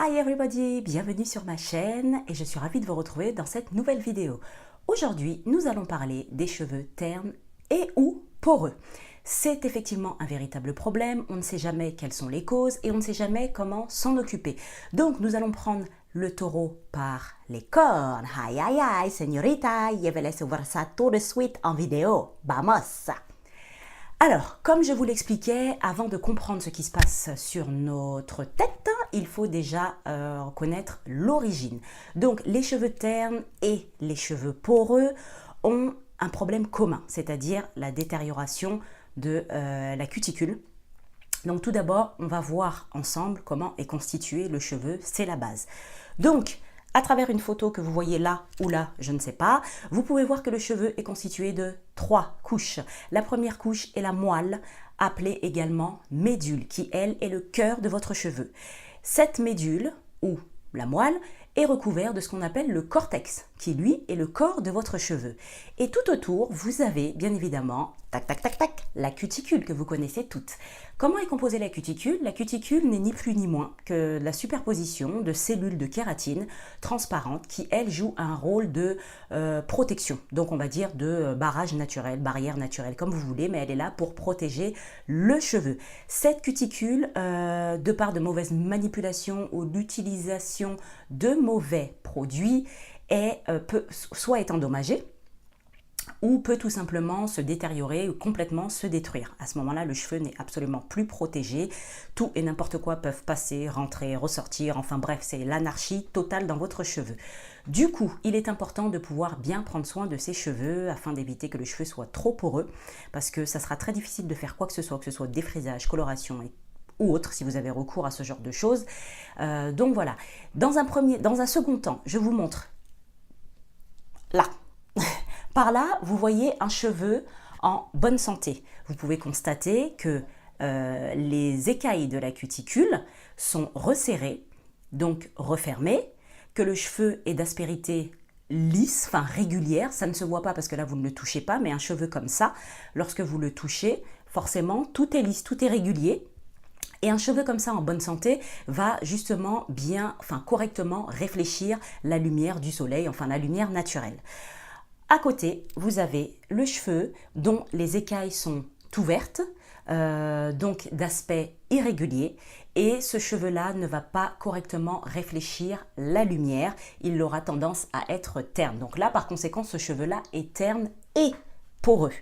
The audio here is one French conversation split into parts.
Hi everybody, bienvenue sur ma chaîne et je suis ravie de vous retrouver dans cette nouvelle vidéo. Aujourd'hui, nous allons parler des cheveux ternes et ou poreux. C'est effectivement un véritable problème, on ne sait jamais quelles sont les causes et on ne sait jamais comment s'en occuper. Donc nous allons prendre le taureau par les cornes. Aïe aïe aïe, señorita, je vais laisser voir ça tout de suite en vidéo. Vamos! Alors, comme je vous l'expliquais, avant de comprendre ce qui se passe sur notre tête, il faut déjà connaître l'origine. Donc, les cheveux ternes et les cheveux poreux ont un problème commun, c'est-à-dire la détérioration de la cuticule. Donc, tout d'abord, on va voir ensemble comment est constitué le cheveu, c'est la base. Donc, à travers une photo que vous voyez là ou là, je ne sais pas, vous pouvez voir que le cheveu est constitué de 3 couches. La première couche est la moelle, appelée également médule, qui elle est le cœur de votre cheveu. Cette médule, ou la moelle, est recouverte de ce qu'on appelle le cortex, qui lui est le corps de votre cheveu. Et tout autour, vous avez bien évidemment, tac tac tac tac, la cuticule que vous connaissez toutes. Comment est composée la cuticule? La cuticule n'est ni plus ni moins que la superposition de cellules de kératine transparentes qui, elles, jouent un rôle de protection. Donc on va dire de barrage naturel, barrière naturelle, comme vous voulez, mais elle est là pour protéger le cheveu. Cette cuticule, de par de mauvaises manipulations ou l'utilisation de mauvais produits, peut soit être endommagée, ou peut tout simplement se détériorer ou complètement se détruire. À ce moment-là, le cheveu n'est absolument plus protégé. Tout et n'importe quoi peuvent passer, rentrer, ressortir. Enfin bref, c'est l'anarchie totale dans votre cheveu. Du coup, il est important de pouvoir bien prendre soin de ses cheveux afin d'éviter que le cheveu soit trop poreux, parce que ça sera très difficile de faire quoi que ce soit défrisage, coloration ou autre, si vous avez recours à ce genre de choses. Donc voilà. Dans un second temps, je vous montre là. Par là, vous voyez un cheveu en bonne santé. Vous pouvez constater que les écailles de la cuticule sont resserrées, donc refermées, que le cheveu est d'aspérité lisse, enfin régulière. Ça ne se voit pas parce que là, vous ne le touchez pas, mais un cheveu comme ça, lorsque vous le touchez, forcément, tout est lisse, tout est régulier. Et un cheveu comme ça en bonne santé va justement correctement réfléchir la lumière du soleil, enfin la lumière naturelle. À côté, vous avez le cheveu dont les écailles sont ouvertes, donc d'aspect irrégulier, et ce cheveu-là ne va pas correctement réfléchir la lumière, il aura tendance à être terne. Donc là, par conséquent, ce cheveu-là est terne et poreux.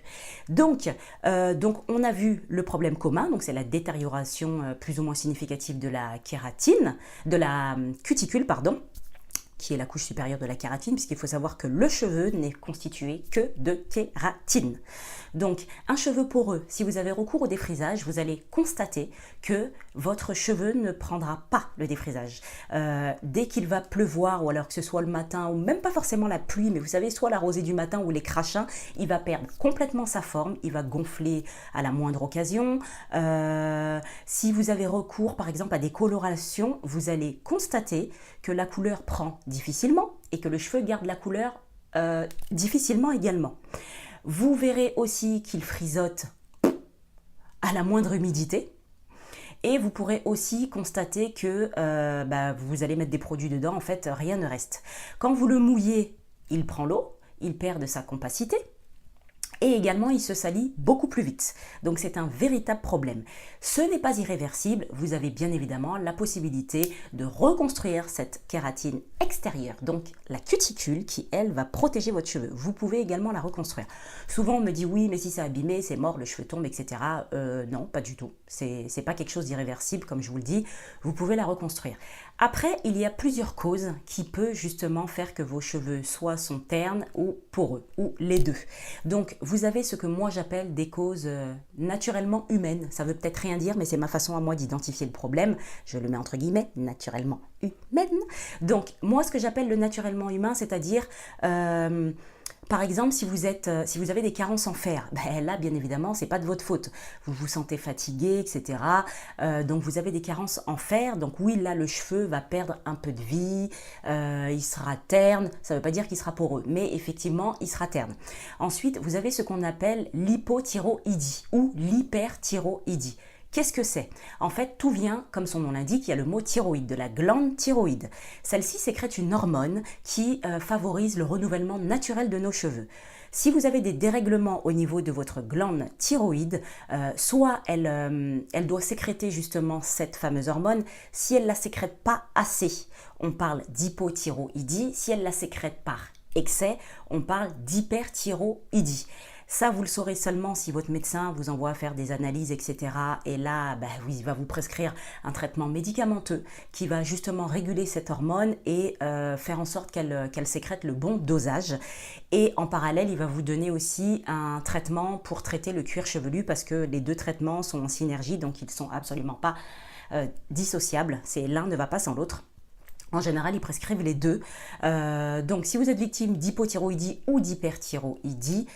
Donc on a vu le problème commun, donc c'est la détérioration plus ou moins significative de la kératine, de la cuticule, pardon, qui est la couche supérieure de la kératine, puisqu'il faut savoir que le cheveu n'est constitué que de kératine. Donc, un cheveu poreux, si vous avez recours au défrisage, vous allez constater que votre cheveu ne prendra pas le défrisage. Dès qu'il va pleuvoir, ou alors que ce soit le matin, ou même pas forcément la pluie, mais vous savez, soit la rosée du matin ou les crachins, il va perdre complètement sa forme, il va gonfler à la moindre occasion. Si vous avez recours, par exemple, à des colorations, vous allez constater que la couleur prend difficilement et que le cheveu garde la couleur difficilement également. Vous verrez aussi qu'il frisote à la moindre humidité. Et vous pourrez aussi constater que vous allez mettre des produits dedans, en fait, rien ne reste. Quand vous le mouillez, il prend l'eau, il perd de sa compacité. Et également, il se salit beaucoup plus vite. Donc, c'est un véritable problème. Ce n'est pas irréversible. Vous avez bien évidemment la possibilité de reconstruire cette kératine extérieure, donc la cuticule qui, elle, va protéger votre cheveu. Vous pouvez également la reconstruire. Souvent, on me dit oui, mais si c'est abîmé, c'est mort, le cheveu tombe, etc. Non, pas du tout. C'est pas quelque chose d'irréversible, comme je vous le dis. Vous pouvez la reconstruire. Après, il y a plusieurs causes qui peuvent justement faire que vos cheveux sont ternes ou poreux, ou les deux. Donc, vous avez ce que moi j'appelle des causes naturellement humaines. Ça veut peut-être rien dire, mais c'est ma façon à moi d'identifier le problème. Je le mets entre guillemets, naturellement humaine. Donc, moi, ce que j'appelle le naturellement humain, c'est-à-dire... par exemple, si vous avez des carences en fer, là, bien évidemment, c'est pas de votre faute. Vous vous sentez fatigué, etc. Donc, vous avez des carences en fer. Donc, oui, là, le cheveu va perdre un peu de vie. Il sera terne. Ça ne veut pas dire qu'il sera poreux, mais effectivement, il sera terne. Ensuite, vous avez ce qu'on appelle l'hypothyroïdie ou l'hyperthyroïdie. Qu'est-ce que c'est? En fait, tout vient, comme son nom l'indique, il y a le mot thyroïde, de la glande thyroïde. Celle-ci sécrète une hormone qui favorise le renouvellement naturel de nos cheveux. Si vous avez des dérèglements au niveau de votre glande thyroïde, soit elle doit sécréter justement cette fameuse hormone. Si elle ne la sécrète pas assez, on parle d'hypothyroïdie. Si elle la sécrète par excès, on parle d'hyperthyroïdie. Ça, vous le saurez seulement si votre médecin vous envoie faire des analyses, etc. Et là, oui, il va vous prescrire un traitement médicamenteux qui va justement réguler cette hormone et faire en sorte qu'elle sécrète le bon dosage. Et en parallèle, il va vous donner aussi un traitement pour traiter le cuir chevelu parce que les deux traitements sont en synergie, donc ils ne sont absolument pas dissociables. L'un ne va pas sans l'autre. En général, ils prescrivent les deux. Donc, si vous êtes victime d'hypothyroïdie ou d'hyperthyroïdie,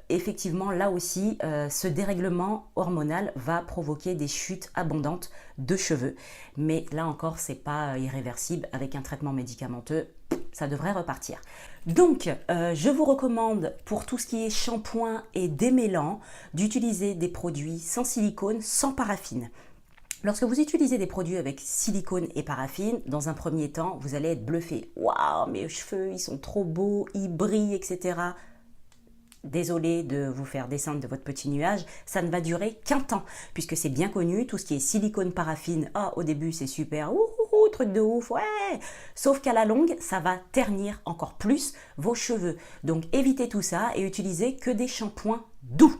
effectivement, là aussi, ce dérèglement hormonal va provoquer des chutes abondantes de cheveux. Mais là encore, ce n'est pas irréversible. Avec un traitement médicamenteux, ça devrait repartir. Donc, je vous recommande pour tout ce qui est shampoing et démêlant d'utiliser des produits sans silicone, sans paraffine. Lorsque vous utilisez des produits avec silicone et paraffine, dans un premier temps, vous allez être bluffé. Waouh, mes cheveux, ils sont trop beaux, ils brillent, etc. Désolé de vous faire descendre de votre petit nuage, ça ne va durer qu'un temps, puisque c'est bien connu, tout ce qui est silicone, paraffine, au début c'est super, truc de ouf, ouais. Sauf qu'à la longue, ça va ternir encore plus vos cheveux. Donc évitez tout ça et utilisez que des shampoings doux.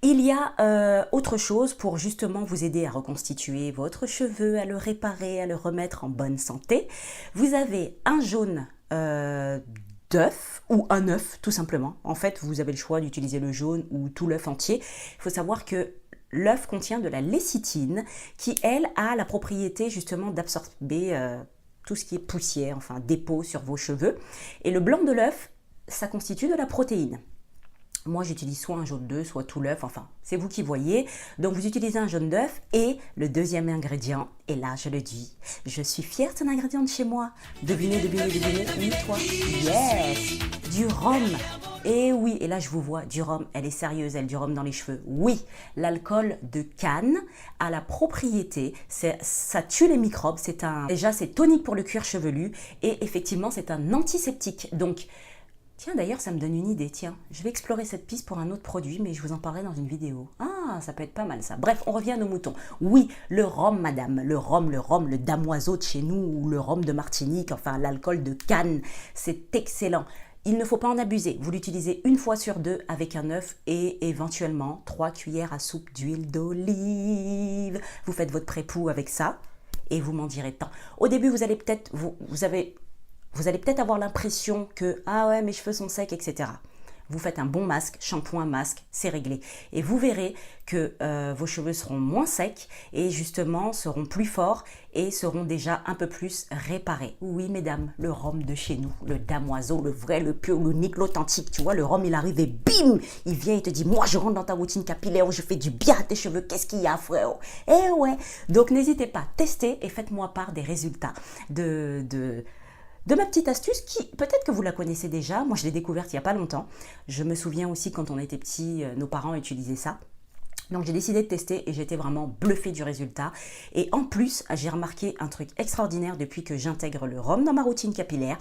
Il y a autre chose pour justement vous aider à reconstituer votre cheveu, à le réparer, à le remettre en bonne santé. Vous avez un jaune d'œuf ou un œuf tout simplement. En fait, vous avez le choix d'utiliser le jaune ou tout l'œuf entier. Il faut savoir que l'œuf contient de la lécithine qui, elle, a la propriété justement d'absorber tout ce qui est poussière, enfin dépôt sur vos cheveux. Et le blanc de l'œuf, ça constitue de la protéine. Moi, j'utilise soit un jaune d'œuf, soit tout l'œuf, enfin, c'est vous qui voyez. Donc, vous utilisez un jaune d'œuf et le deuxième ingrédient, et là, je le dis, je suis fière de cet ingrédient de chez moi. Devinez, oui, toi, yes, du rhum. Et oui, et là, je vous vois, du rhum, elle est sérieuse, elle, du rhum dans les cheveux. Oui, l'alcool de canne a la propriété, ça tue les microbes, déjà, c'est tonique pour le cuir chevelu et effectivement, c'est un antiseptique. Donc, tiens, d'ailleurs, ça me donne une idée. Tiens, je vais explorer cette piste pour un autre produit, mais je vous en parlerai dans une vidéo. Ah, ça peut être pas mal ça. Bref, on revient à nos moutons. Oui, le rhum, madame. Le rhum, le damoiseau de chez nous, ou le rhum de Martinique, enfin l'alcool de canne, c'est excellent. Il ne faut pas en abuser. Vous l'utilisez une fois sur deux avec un œuf et éventuellement 3 cuillères à soupe d'huile d'olive. Vous faites votre pré-poux avec ça et vous m'en direz tant. Au début, vous allez peut-être, vous allez peut-être avoir l'impression que « Ah ouais, mes cheveux sont secs, etc. » Vous faites un bon masque, shampoing, masque, c'est réglé. Et vous verrez que vos cheveux seront moins secs et justement seront plus forts et seront déjà un peu plus réparés. Oui, mesdames, le rhum de chez nous, le damoiseau, le vrai, le pur, l'unique, l'authentique. Tu vois, le rhum, il arrive et bim, il vient et te dit « Moi, je rentre dans ta routine capillaire, je fais du bien à tes cheveux, qu'est-ce qu'il y a, frère ?» Eh ouais, donc n'hésitez pas, testez et faites-moi part des résultats de ma petite astuce qui, peut-être que vous la connaissez déjà, moi je l'ai découverte il n'y a pas longtemps. Je me souviens aussi quand on était petits, nos parents utilisaient ça. Donc j'ai décidé de tester et j'étais vraiment bluffée du résultat. Et en plus, j'ai remarqué un truc extraordinaire depuis que j'intègre le rhum dans ma routine capillaire.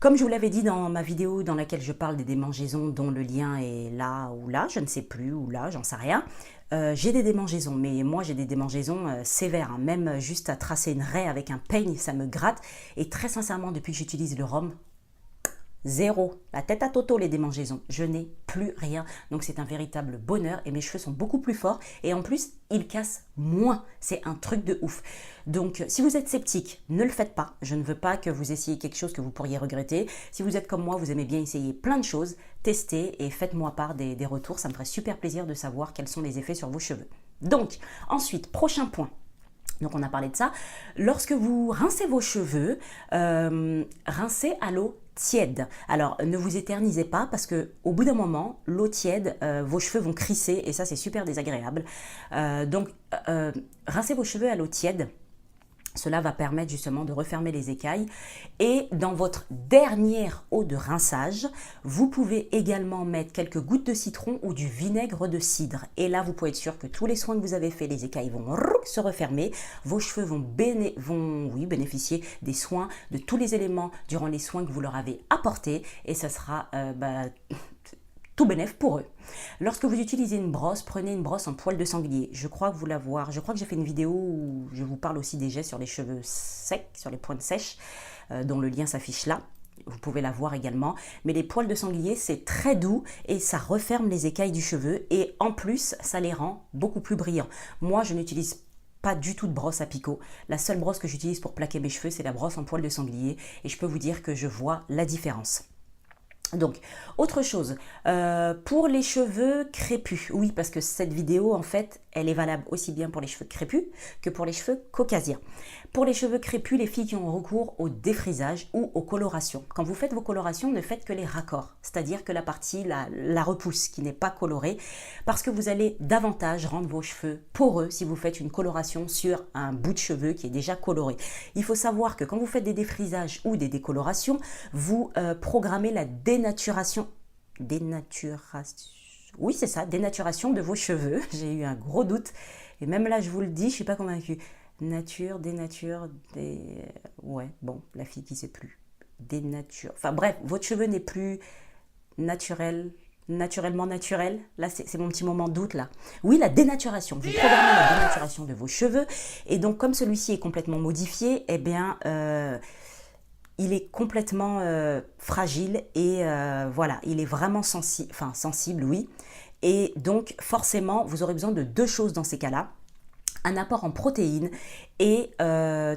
Comme je vous l'avais dit dans ma vidéo dans laquelle je parle des démangeaisons dont le lien est là ou là, je ne sais plus, ou là, j'en sais rien. J'ai des démangeaisons, mais moi j'ai des démangeaisons sévères, hein. Même juste à tracer une raie avec un peigne, ça me gratte. Et très sincèrement, depuis que j'utilise le rhum, zéro, la tête à toto les démangeaisons, je n'ai plus rien. Donc c'est un véritable bonheur et mes cheveux sont beaucoup plus forts et en plus ils cassent moins, c'est un truc de ouf. Donc si vous êtes sceptique, ne le faites pas, je ne veux pas que vous essayiez quelque chose que vous pourriez regretter. Si vous êtes comme moi, vous aimez bien essayer plein de choses, testez et faites-moi part des retours, ça me ferait super plaisir de savoir quels sont les effets sur vos cheveux. Donc ensuite, prochain point. Donc on a parlé de ça. Lorsque vous rincez vos cheveux, rincez à l'eau tiède. Alors ne vous éternisez pas parce que au bout d'un moment, l'eau tiède, vos cheveux vont crisser et ça c'est super désagréable. Donc rincez vos cheveux à l'eau tiède. Cela va permettre justement de refermer les écailles. Et dans votre dernière eau de rinçage, vous pouvez également mettre quelques gouttes de citron ou du vinaigre de cidre. Et là, vous pouvez être sûr que tous les soins que vous avez faits, les écailles vont se refermer. Vos cheveux vont bénéficier des soins, de tous les éléments durant les soins que vous leur avez apportés. Et ça sera tout bénef pour eux. Lorsque vous utilisez une brosse, prenez une brosse en poil de sanglier. Je crois que je crois que j'ai fait une vidéo où je vous parle aussi des gestes sur les cheveux secs, sur les pointes sèches, dont le lien s'affiche là. Vous pouvez la voir également. Mais les poils de sanglier, c'est très doux et ça referme les écailles du cheveu. Et en plus, ça les rend beaucoup plus brillants. Moi, je n'utilise pas du tout de brosse à picot. La seule brosse que j'utilise pour plaquer mes cheveux, c'est la brosse en poil de sanglier. Et je peux vous dire que je vois la différence. Donc, autre chose, pour les cheveux crépus, oui, parce que cette vidéo, en fait, elle est valable aussi bien pour les cheveux crépus que pour les cheveux caucasiens. Pour les cheveux crépus, les filles qui ont recours au défrisage ou aux colorations. Quand vous faites vos colorations, ne faites que les raccords, c'est-à-dire que la partie, la repousse qui n'est pas colorée, parce que vous allez davantage rendre vos cheveux poreux si vous faites une coloration sur un bout de cheveux qui est déjà coloré. Il faut savoir que quand vous faites des défrisages ou des décolorations, vous programmez la dénaturation, oui c'est ça, dénaturation de vos cheveux. J'ai eu un gros doute et même là je vous le dis, je suis pas convaincue. Ouais, bon, la fille qui sait plus. Dénature. Enfin bref, votre cheveu n'est plus naturellement naturel. Là, c'est mon petit moment de doute là. Oui, la dénaturation. Vous programmez la dénaturation de vos cheveux et donc comme celui-ci est complètement modifié, eh bien il est complètement fragile et voilà, il est vraiment sensible, oui. Et donc, forcément, vous aurez besoin de deux choses dans ces cas-là. Un apport en protéines et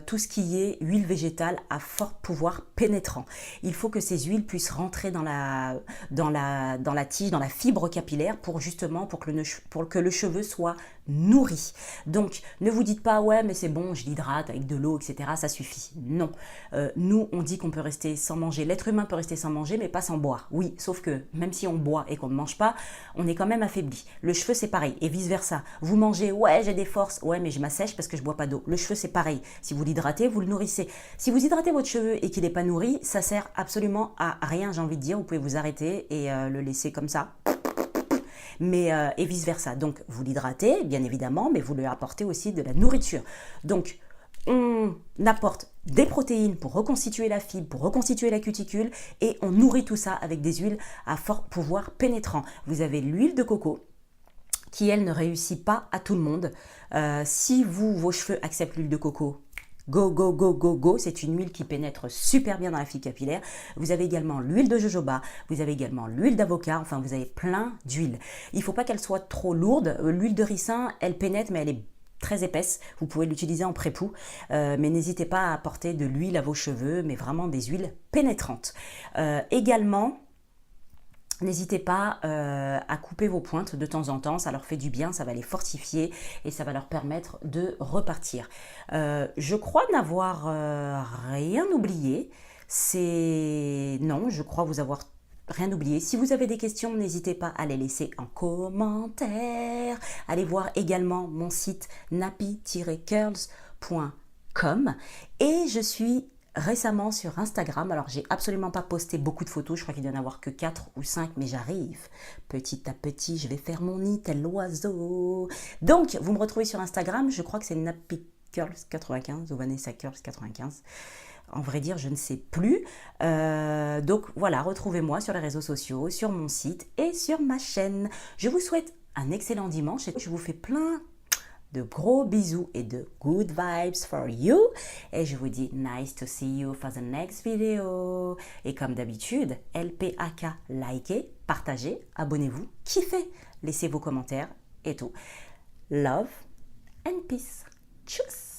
tout ce qui est huile végétale à fort pouvoir pénétrant. Il faut que ces huiles puissent rentrer dans la tige, dans la fibre capillaire pour que le cheveu soit nourri. Donc, ne vous dites pas, ouais, mais c'est bon, je l'hydrate avec de l'eau, etc. Ça suffit. Non. Nous, on dit qu'on peut rester sans manger. L'être humain peut rester sans manger, mais pas sans boire. Oui, sauf que même si on boit et qu'on ne mange pas, on est quand même affaibli. Le cheveu, c'est pareil. Et vice-versa. Vous mangez, ouais, j'ai des forces. Ouais, mais je m'assèche parce que je bois pas d'eau. Le cheveu, c'est pareil. Si vous l'hydratez, vous le nourrissez. Si vous hydratez votre cheveu et qu'il n'est pas nourri, ça sert absolument à rien, j'ai envie de dire. Vous pouvez vous arrêter et le laisser comme ça. Mais, et vice versa. Donc vous l'hydratez bien évidemment, mais vous lui apportez aussi de la nourriture. Donc on apporte des protéines pour reconstituer la fibre, pour reconstituer la cuticule et on nourrit tout ça avec des huiles à fort pouvoir pénétrant. Vous avez l'huile de coco qui elle ne réussit pas à tout le monde. Si vos cheveux acceptent l'huile de coco, go, go, go, go, go. C'est une huile qui pénètre super bien dans la fibre capillaire. Vous avez également l'huile de jojoba, vous avez également l'huile d'avocat, enfin vous avez plein d'huiles. Il ne faut pas qu'elle soit trop lourde. L'huile de ricin, elle pénètre mais elle est très épaisse. Vous pouvez l'utiliser en pré-poux, mais n'hésitez pas à apporter de l'huile à vos cheveux, mais vraiment des huiles pénétrantes. Également, n'hésitez pas à couper vos pointes de temps en temps, ça leur fait du bien, ça va les fortifier et ça va leur permettre de repartir. Je crois n'avoir rien oublié. Non, je crois vous avoir rien oublié. Si vous avez des questions, n'hésitez pas à les laisser en commentaire. Allez voir également mon site nappy-curls.com et je suis récemment sur Instagram. Alors j'ai absolument pas posté beaucoup de photos, je crois qu'il doit y en avoir que 4 ou 5, mais j'arrive petit à petit, je vais faire mon nid tel l'oiseau. Donc vous me retrouvez sur Instagram, je crois que c'est nappycurls95 ou Vanessa Curls95. En vrai dire, je ne sais plus. Donc voilà, retrouvez-moi sur les réseaux sociaux, sur mon site et sur ma chaîne. Je vous souhaite un excellent dimanche et je vous fais plein de gros bisous et de good vibes for you. Et je vous dis nice to see you for the next video. Et comme d'habitude, LPAK, likez, partagez, abonnez-vous, kiffez, laissez vos commentaires et tout. Love and peace. Tchuss!